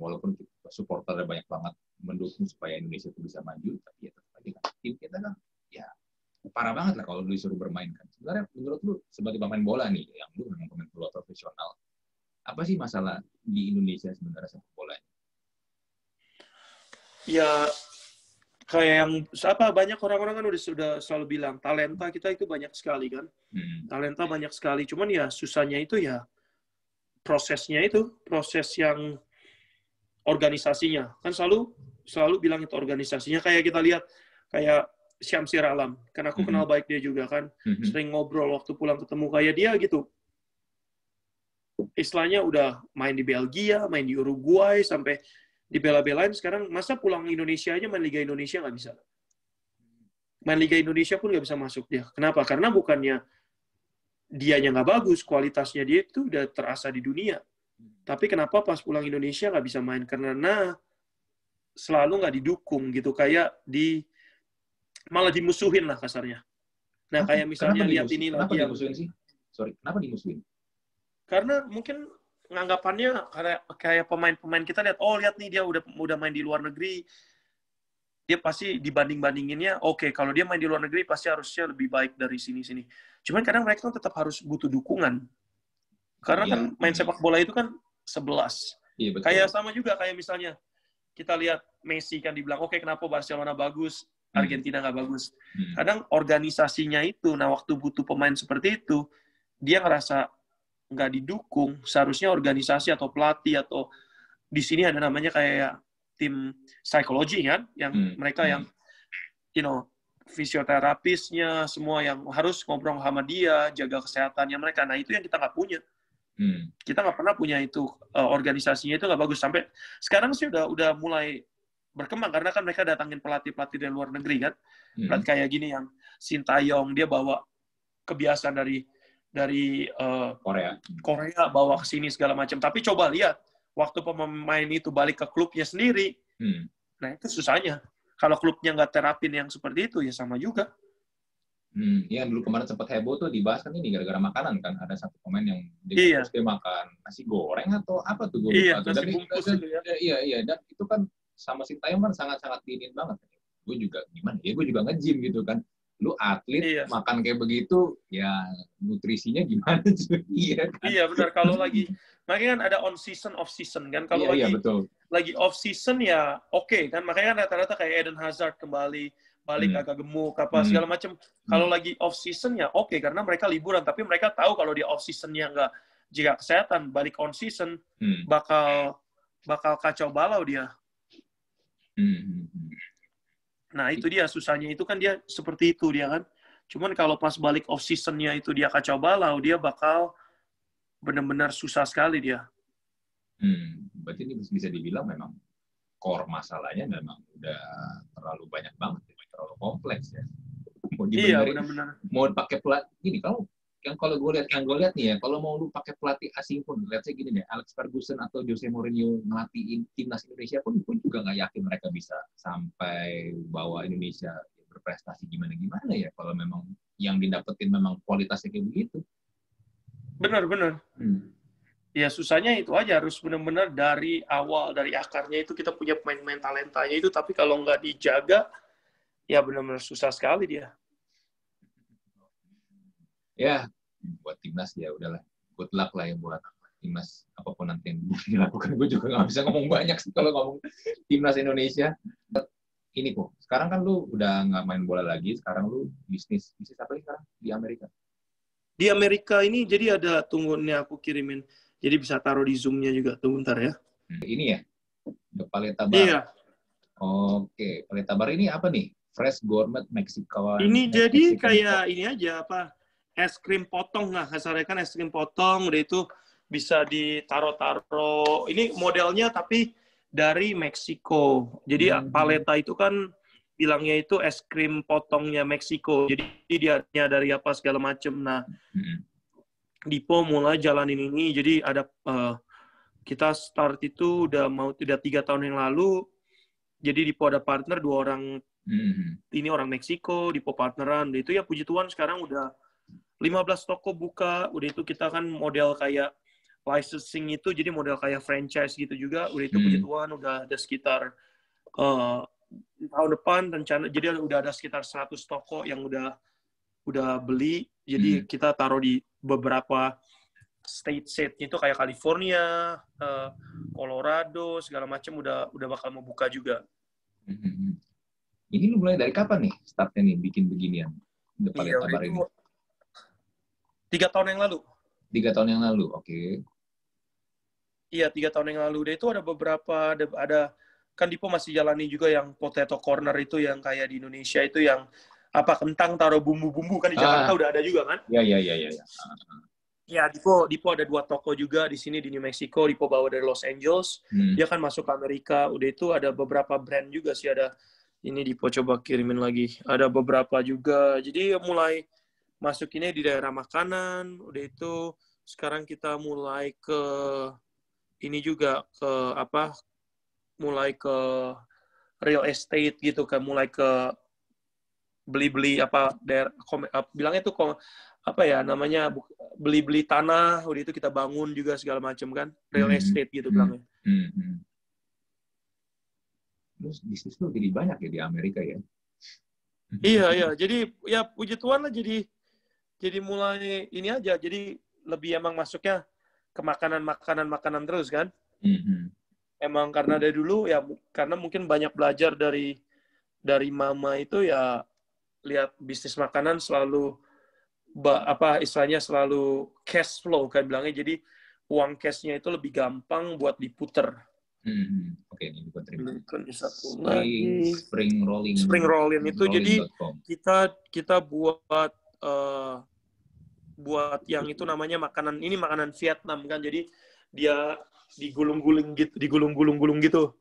walaupun supporternya banyak banget mendukung supaya Indonesia itu bisa maju, tapi ya tetap aja kan tim kita kan ya parah banget lah kalau lu disuruh bermain kan. Sebenarnya menurut lu sebagai pemain bola nih, yang lu memang pemain bola profesional, apa sih masalah di Indonesia sebenarnya sepak bolanya? Ya kayak yang banyak orang-orang kan sudah selalu bilang talenta kita itu banyak sekali kan. Talenta banyak sekali, cuman ya susahnya itu ya prosesnya itu, proses yang organisasinya. Kan selalu bilang itu organisasinya. Kayak kita lihat kayak Syamsir Alam, kan aku kenal baik dia juga kan. Sering ngobrol waktu pulang ketemu kayak dia gitu. Istilahnya udah main di Belgia, main di Uruguay, sampai dibela-belain. Sekarang masa pulang Indonesia aja main Liga Indonesia nggak bisa. Main Liga Indonesia pun nggak bisa masuk dia. Kenapa? Karena bukannya dianya nggak bagus, kualitasnya dia itu udah terasa di dunia. Tapi kenapa pas pulang Indonesia nggak bisa main? Karena selalu nggak didukung gitu. Kayak malah dimusuhin lah kasarnya. Nah, kayak misalnya lihat ini lagi yang... dimusuhin sih? Sorry, kenapa dimusuhin? Karena mungkin nganggapannya kayak pemain-pemain kita lihat nih dia udah main di luar negeri, dia pasti dibanding-bandinginnya, oke, kalau dia main di luar negeri pasti harusnya lebih baik dari sini-sini. Cuman kadang mereka kan tetap harus butuh dukungan. Karena kan main sepak bola itu kan 11. Kayak sama juga kayak misalnya kita lihat Messi kan dibilang, oke, kenapa Barcelona bagus, Argentina nggak bagus. Kadang organisasinya itu, nah waktu butuh pemain seperti itu, dia ngerasa nggak didukung, seharusnya organisasi atau pelatih atau di sini ada namanya kayak tim psikologi kan, yang mereka yang fisioterapisnya semua yang harus ngobrol sama dia, jaga kesehatannya mereka. Nah itu yang kita nggak punya. Kita nggak pernah punya itu, organisasinya itu nggak bagus. Sampai sekarang sih udah mulai berkembang karena kan mereka datangin pelatih dari luar negeri kan, pelatih kayak gini yang Sintayong, dia bawa kebiasaan dari Korea bawa ke sini segala macam. Tapi coba lihat waktu pemain itu balik ke klubnya sendiri, nah itu susahnya. Kalau klubnya nggak terapin yang seperti itu ya sama juga. Iya, dulu kemarin sempat heboh tuh dibahas kan ini gara-gara makanan kan, ada satu pemain yang dia makan nasi goreng atau apa tuh gue lupa. Nasi bungkus itu ya. Iya, dan itu kan sama Sintayong kan sangat-sangat diinin banget. Gue juga gimana ya, gue juga nge-gym gitu kan. Lu atlet makan kayak begitu, ya nutrisinya gimana sih? Iya kan? Iya benar, kalau lagi makanya kan ada on season off season kan. Kalau lagi off season ya oke kan, makanya kan rata-rata kayak Eden Hazard kembali balik agak gemuk apa segala macam. Kalau lagi off season ya oke, karena mereka liburan, tapi mereka tahu kalau dia off seasonnya nggak jaga kesehatan, balik on season bakal kacau balau dia. Nah, itu dia susahnya, itu kan dia seperti itu dia kan. Cuman kalau pas balik off seasonnya itu dia kacau balau, dia bakal benar-benar susah sekali dia. Berarti ini bisa dibilang memang core masalahnya memang udah terlalu banyak banget, terlalu kompleks ya. Iya, benar-benar. Mau pakai pelatih gini, kalau gue lihat nih ya, kalau mau lu pakai pelatih asing pun, lihat saya gini deh, Alex Ferguson atau Jose Mourinho ngelatih timnas Indonesia pun juga nggak yakin mereka bisa sampai bawa Indonesia berprestasi gimana ya, kalau memang yang didapetin memang kualitasnya kayak begitu. Benar. Ya susahnya itu aja, harus benar-benar dari awal, dari akarnya itu kita punya pemain-pemain talentanya itu, tapi kalau nggak dijaga, ya benar-benar susah sekali dia. Ya, buat timnas ya udahlah, good luck lah ya buat timnas apapun nanti yang dilakukan. Gue juga nggak bisa ngomong banyak sih kalau ngomong timnas Indonesia. Ini kok, sekarang kan lu udah nggak main bola lagi, sekarang lu bisnis apa sih sekarang di Amerika? Di Amerika ini jadi ada, tunggu nih aku kirimin. Jadi bisa taruh di Zoom-nya juga tuh, bentar ya. Ini ya, The Paleta Bar. Iya. Oke, Paleta Bar ini apa nih? Fresh Gourmet Mexican. Ini jadi Mexican kayak ini aja, apa, es krim potong lah. Kasarnya kan es krim potong, udah itu bisa ditaro-taro. Ini modelnya tapi dari Meksiko. Jadi paleta itu kan bilangnya itu es krim potongnya Meksiko. Jadi dia dari apa segala macem. Nah, Dipo mulai jalanin ini. Jadi ada kita start itu udah 3 tahun yang lalu. Jadi Dipo ada partner 2 orang. Ini orang Meksiko, Dipo partneran. Udah itu ya puji Tuhan sekarang udah 15 toko buka. Udah itu kita kan model kayak licensing itu, jadi model kayak franchise gitu juga. Udah itu puji Tuhan udah ada sekitar tahun depan rencana, jadi udah ada sekitar 100 toko yang udah beli. Jadi kita taruh di beberapa state itu kayak California, Colorado, segala macam udah bakal mau buka juga. Ini lu mulai dari kapan nih startnya nih bikin beginian? The Paleta Bar ini? 3 tahun yang lalu. 3 tahun yang lalu, oke. Iya, 3 tahun yang lalu. Udah itu ada beberapa, ada kan Dipo masih jalani juga yang potato corner itu yang kayak di Indonesia itu yang apa, kentang taruh bumbu-bumbu kan di Jakarta udah ada juga kan? Iya. Ya, Dipo ada 2 toko juga di sini di New Mexico. Dipo bawa dari Los Angeles. Dia kan masuk ke Amerika. Udah itu ada beberapa brand juga sih, ada ini Dipo coba kirimin lagi. Ada beberapa juga. Jadi mulai masuk ini di daerah makanan. Udah itu sekarang kita mulai ke ini juga ke apa? Mulai ke real estate gitu kan, mulai ke beli-beli apa bilangnya tuh apa ya namanya, beli-beli tanah, udah itu kita bangun juga segala macam kan, real estate gitu bilangnya. Terus bisnis tuh jadi banyak ya di Amerika ya? Iya, jadi ya puji Tuhan lah, jadi mulai ini aja, jadi lebih emang masuknya ke makanan terus kan. Emang karena dari dulu ya, karena mungkin banyak belajar dari mama itu ya, lihat bisnis makanan selalu istilahnya selalu cash flow kan bilangnya, jadi uang cashnya itu lebih gampang buat diputer. Oke, ini gue terima. Spring rolling itu jadi kita buat yang itu namanya makanan Vietnam kan, jadi dia digulung-gulung gitu.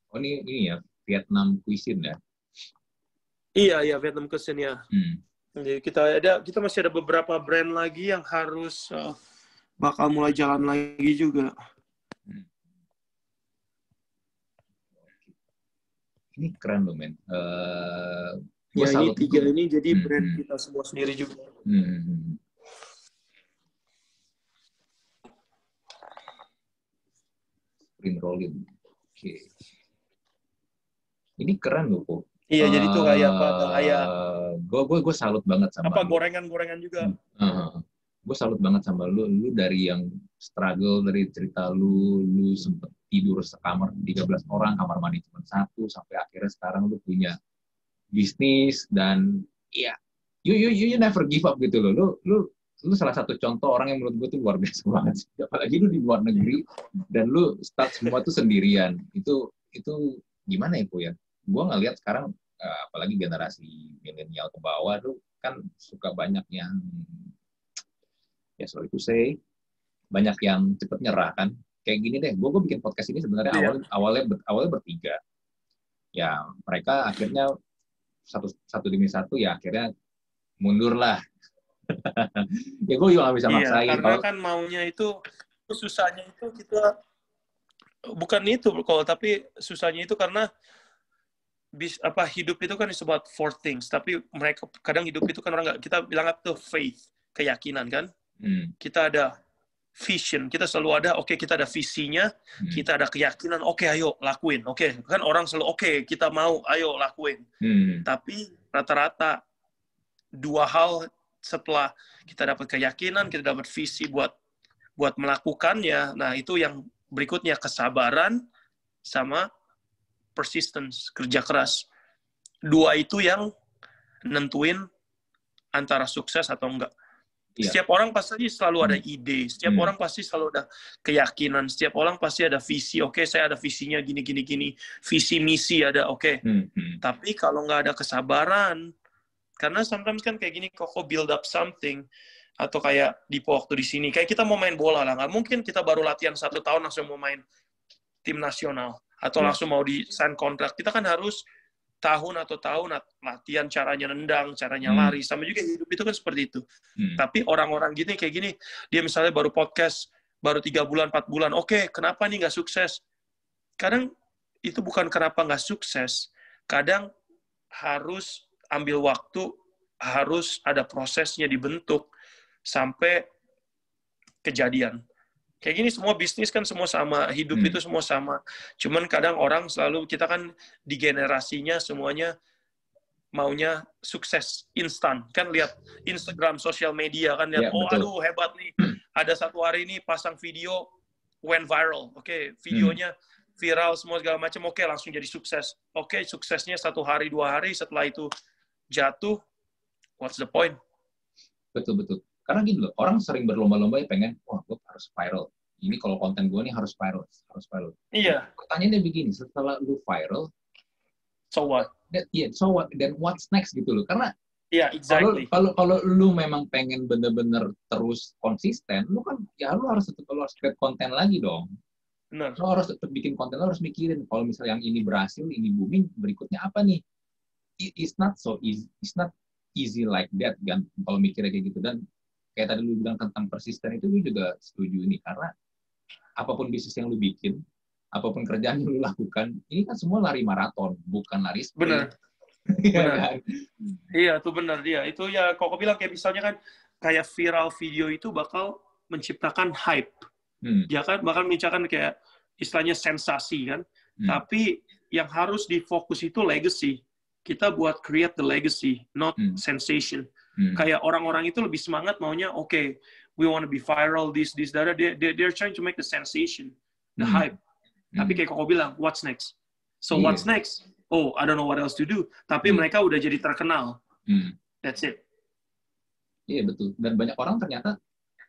Oh ini ya Vietnam cuisine ya? Iya Vietnam cuisine ya. Jadi kita masih ada beberapa brand lagi yang harus bakal mulai jalan lagi juga. Ini keren loh men. Ya ini 3 ini jadi brand kita semua sendiri juga. Spring rolling. Oke. Ini keren loh kok. Iya, jadi tuh kayak apa? Kayak gue salut banget sama apa, gorengan-gorengan juga. Gue salut banget sama lu. Lu dari yang struggle, dari cerita lu sempet tidur sekamar 13 orang, kamar mandi cuma 1, sampai akhirnya sekarang lu punya bisnis, dan ya you never give up gitu loh. Lu salah satu contoh orang yang menurut gue tuh luar biasa banget sih. Apalagi lu di luar negeri dan lu start semua tuh sendirian. Itu gimana ya, Po ya? Gue ngeliat sekarang apalagi generasi milenial ke bawah tuh kan suka banyak yang ya sorry to say, banyak yang cepet nyerah kan. Kayak gini deh, gue bikin podcast ini sebenarnya awalnya bertiga. Ya mereka akhirnya satu demi satu ya akhirnya mundur lah. Ya gue juga gak bisa maksain. Karena kan maunya itu susahnya itu kita bukan itu kalau, tapi susahnya itu karena hidup itu kan is about 4 things, tapi mereka kadang hidup itu kan orang kita bilang itu faith, keyakinan kan. Kita ada vision, kita selalu ada, kita ada visinya, kita ada keyakinan, ayo lakuin, kan orang selalu kita mau, ayo lakuin. Tapi rata-rata 2 hal setelah kita dapat keyakinan, kita dapat visi buat melakukannya, nah itu yang berikutnya kesabaran sama persistence, kerja keras. 2 itu yang nentuin antara sukses atau enggak. Iya. Setiap orang pasti selalu ada ide, setiap orang pasti selalu ada keyakinan, setiap orang pasti ada visi. Oke, saya ada visinya gini. Visi misi ada, oke. Tapi kalau nggak ada kesabaran, karena sometimes kan kayak gini, kok build up something, atau kayak di waktu di sini, kayak kita mau main bola lah, nggak mungkin kita baru latihan 1 tahun langsung mau main tim nasional, atau langsung mau di sign kontrak. Kita kan harus tahun latihan caranya nendang, caranya lari, sama juga hidup itu kan seperti itu. Tapi orang-orang gini kayak gini, dia misalnya baru podcast, baru 3 bulan, 4 bulan, oke, kenapa nih nggak sukses? Kadang itu bukan kenapa nggak sukses, kadang harus ambil waktu, harus ada prosesnya dibentuk, sampai kejadian. Kayak gini semua bisnis kan semua sama, hidup itu semua sama. Cuman kadang orang selalu, kita kan di generasinya semuanya maunya sukses instan. Kan lihat Instagram, sosial media, kan lihat, aduh hebat nih. Ada satu hari ini pasang video, went viral. Oke, videonya viral semua segala macam, oke, langsung jadi sukses. Oke, suksesnya 1 hari, 2 hari, setelah itu jatuh, what's the point? Betul. Karena gini loh, orang sering berlomba-lomba ya pengen, wah, gue harus viral. Ini kalau konten gue nih harus viral. Iya. Pertanyaannya begini, setelah lu viral, so what? So what? Then what's next gitu loh. Karena exactly. Kalau lu memang pengen bener-bener terus konsisten, lu kan ya lu harus create konten lagi dong. Benar. Lu harus tetap bikin konten, lu harus mikirin kalau misalnya yang ini berhasil, ini booming, berikutnya apa nih? It's not so easy. It's not easy like that kan kalau mikirnya kayak gitu. Dan kayak tadi lu bilang tentang persisten itu gue juga setuju nih, karena apapun bisnis yang lu bikin, apapun kerjaan yang lu lakukan, ini kan semua lari maraton, bukan lari sprint. Benar. Iya, itu benar dia. Itu ya kok bilang kayak misalnya kan kayak viral video itu bakal menciptakan hype. Ya kan bakal menciptakan kayak istilahnya sensasi kan. Tapi yang harus difokus itu legacy. Kita buat create the legacy, not sensation. Kayak orang-orang itu lebih semangat maunya, okay, we want to be viral, this, that. They're trying to make the sensation, the hype. Tapi kayak kok bilang, what's next? So what's next? Oh, I don't know what else to do. Tapi mereka udah jadi terkenal. That's it. Iya, betul. Dan banyak orang ternyata,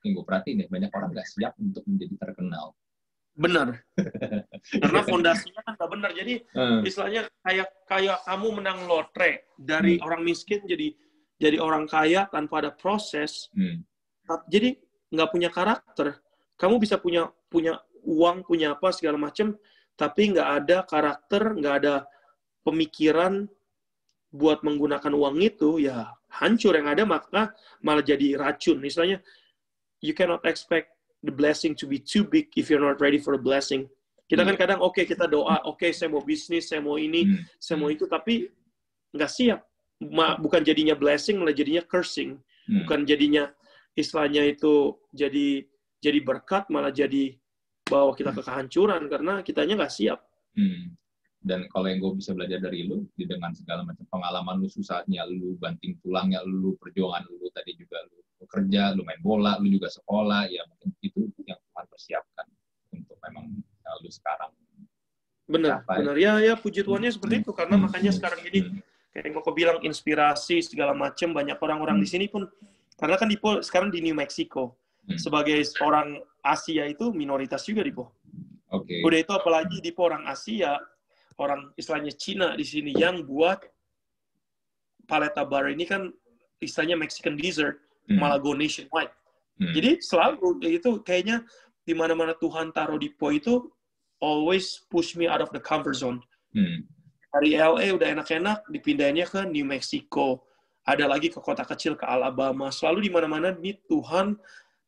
yang gue perhatiin ya, banyak orang nggak siap untuk menjadi terkenal. Benar. Karena fondasinya kan nggak benar. Jadi istilahnya kayak kamu menang lotre dari orang miskin jadi orang kaya tanpa ada proses. Jadi nggak punya karakter. Kamu bisa punya uang, punya apa segala macam, tapi nggak ada karakter, nggak ada pemikiran buat menggunakan uang itu, ya hancur. Yang ada maka malah jadi racun. Istilahnya, you cannot expect the blessing to be too big if you're not ready for the blessing. Kita kan kadang, kita doa, saya mau bisnis, saya mau ini, saya mau itu, tapi nggak siap. Bukan jadinya blessing, malah jadinya cursing. Bukan jadinya, istilahnya itu jadi berkat, malah jadi bawa kita ke kehancuran, karena kitanya nggak siap. Dan kalau yang gue bisa belajar dari lu, dengan segala macam pengalaman lu, susahnya lu, banting tulangnya lu, perjuangan lu, tadi juga lu kerja, lu main bola, lu juga sekolah, ya mungkin itu yang Tuhan persiapkan untuk memang lu sekarang. Benar. Ya puji Tuhannya seperti itu, karena makanya sekarang ini, kayak yang kau bilang, inspirasi, segala macam, banyak orang-orang di sini pun, karena kan Dipo sekarang di New Mexico, sebagai orang Asia itu minoritas juga, Dipo. Udah itu apalagi Dipo orang Asia, orang istilahnya Cina di sini yang buat Paleta Bar ini kan istilahnya Mexican dessert, malah go nationwide. Jadi selalu itu kayaknya di mana-mana Tuhan taruh Dipo itu always push me out of the comfort zone. Dari LA udah enak-enak, dipindahinnya ke New Mexico. Ada lagi ke kota kecil, ke Alabama. Selalu di mana-mana nih Tuhan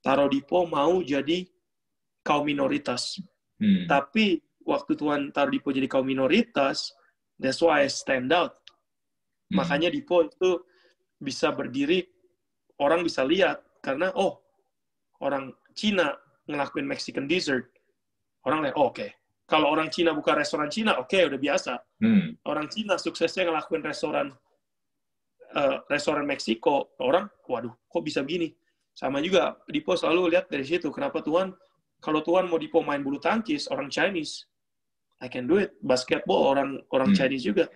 taruh Dipo mau jadi kaum minoritas. Tapi waktu Tuhan taruh Dipo jadi kaum minoritas, that's why I stand out. Makanya Dipo itu bisa berdiri, orang bisa lihat, karena orang Cina ngelakuin Mexican dessert. Orang lihat, oke. Kalau orang Cina buka restoran Cina, udah biasa. Orang Cina suksesnya ngelakuin restoran Meksiko, orang, waduh, kok bisa begini? Sama juga, Dipo selalu lihat dari situ, kenapa Tuhan, kalau Tuhan mau Dipo main bulu tangkis, orang Chinese, I can do it. Basketball, orang Chinese juga.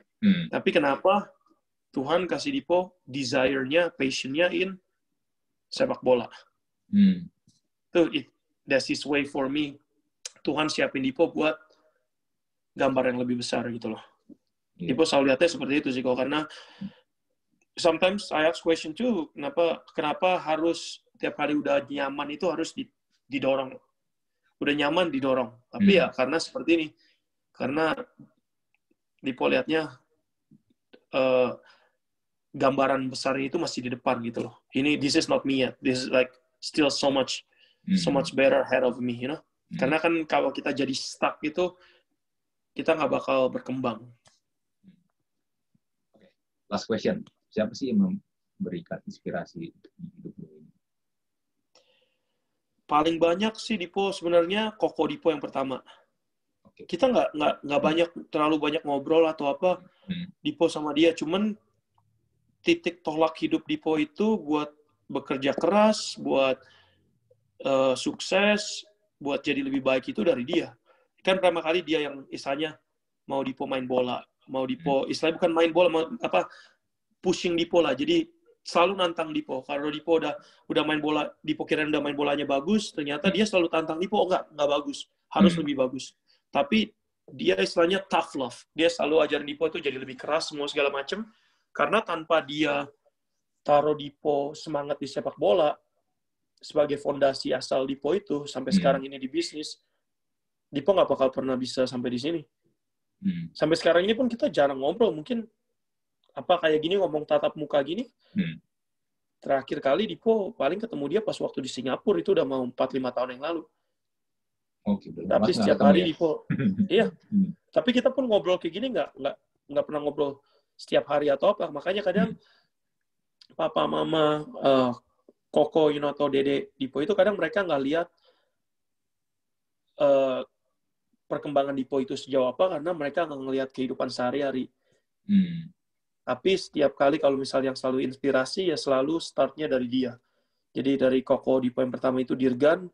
Tapi kenapa Tuhan kasih Dipo desire-nya, passion-nya in sepak bola. Itu that's his way for me. Tuhan siapin Dipo buat gambar yang lebih besar gitu loh. Dipo selalu lihatnya seperti itu sih kok, karena sometimes I ask question too, kenapa harus tiap hari udah nyaman itu harus didorong. Udah nyaman didorong. Tapi ya karena seperti ini. Karena Dipo lihatnya gambaran besarnya itu masih di depan gitu loh. This is not me yet. This is like still so much better ahead of me, you know. Karena kan kalau kita jadi stuck itu, kita nggak bakal berkembang. Last question. Siapa sih yang memberikan inspirasi di hidup lo ini? Paling banyak sih Dipo sebenarnya Koko Dipo yang pertama. Kita nggak terlalu banyak ngobrol atau apa Dipo sama dia, cuman titik tolak hidup Dipo itu buat bekerja keras, buat sukses, buat jadi lebih baik itu dari dia. Kan pertama kali dia yang istilahnya mau Dipo main bola, mau Dipo istilahnya bukan main bola, pushing Dipo lah. Jadi selalu nantang Dipo. Kalau Dipo udah main bola, Dipo kira udah main bolanya bagus, ternyata dia selalu tantang Dipo, enggak bagus, harus lebih bagus. Tapi dia istilahnya tough love. Dia selalu ajarin Dipo itu jadi lebih keras, semua segala macam. Karena tanpa dia taruh Dipo semangat di sepak bola sebagai fondasi asal Dipo itu sampai sekarang ini di bisnis, Dipo nggak bakal pernah bisa sampai di sini. Sampai sekarang ini pun kita jarang ngobrol. Mungkin kayak gini ngomong tatap muka gini. Terakhir kali Dipo paling ketemu dia pas waktu di Singapura, itu udah mau 4-5 tahun yang lalu. Tapi setiap hari Dipo, iya. Tapi kita pun ngobrol kayak gini nggak pernah ngobrol setiap hari atau apa. Makanya kadang papa, mama, Koko, atau Dede Dipo itu kadang mereka nggak lihat perkembangan Dipo itu sejauh apa karena mereka nggak ngelihat kehidupan sehari-hari. Tapi setiap kali kalau misalnya yang selalu inspirasi ya selalu startnya dari dia. Jadi dari Koko Dipo yang pertama itu Dirgan,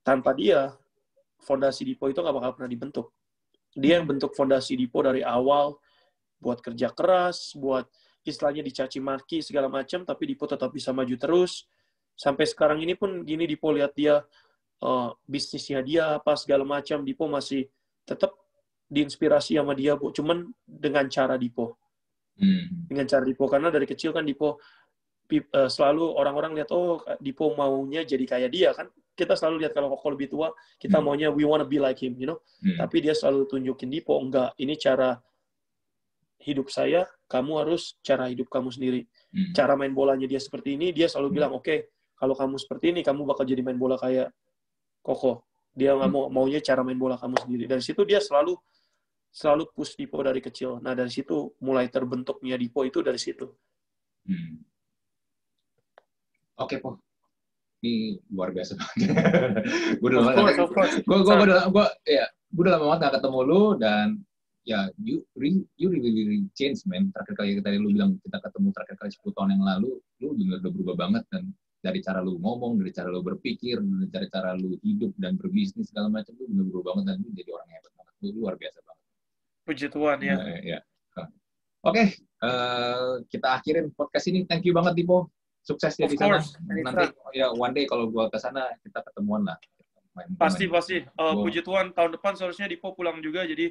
tanpa dia fondasi Dipo itu nggak bakal pernah dibentuk. Dia yang bentuk fondasi Dipo dari awal, buat kerja keras, buat istilahnya dicaci maki segala macam, tapi Dipo tetap bisa maju terus. Sampai sekarang ini pun gini Dipo lihat dia bisnisnya dia apa segala macam, Dipo masih tetap diinspirasi sama dia, Bu. Cuman dengan cara Dipo. Dengan cara Dipo, karena dari kecil kan Dipo selalu orang-orang lihat, Dipo maunya jadi kayak dia kan. Kita selalu lihat kalau Koko lebih tua, kita maunya we wanna be like him, Tapi dia selalu tunjukin Dipo, enggak, ini cara hidup saya, kamu harus cara hidup kamu sendiri. Cara main bolanya dia seperti ini, dia selalu bilang, oke, kalau kamu seperti ini, kamu bakal jadi main bola kayak Koko. Dia nggak maunya cara main bola kamu sendiri. Dari situ dia selalu push Dipo dari kecil. Nah, dari situ mulai terbentuknya Dipo itu dari situ. Oke, Po. Ini luar biasa banget. Gue udah lama banget gak ketemu lu, dan ya you really change, man. Terakhir kali tadi lu bilang kita ketemu terakhir kali 10 tahun yang lalu, lu udah berubah banget, dan dari cara lu ngomong, dari cara lu berpikir, dari cara lu hidup dan berbisnis segala macam, lu udah berubah banget, dan lu jadi orang hebat banget. Lu luar biasa banget. Puji Tuhan ya. Oke, kita akhirin podcast ini. Thank you banget Dipo. Sukses ya di sana. Nanti ya one day kalau gua ke sana kita ketemuan lah. Pasti. Puji Tuhan tahun depan seharusnya Dipo pulang juga, jadi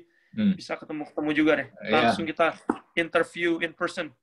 bisa ketemu juga deh. Langsung kita interview in person.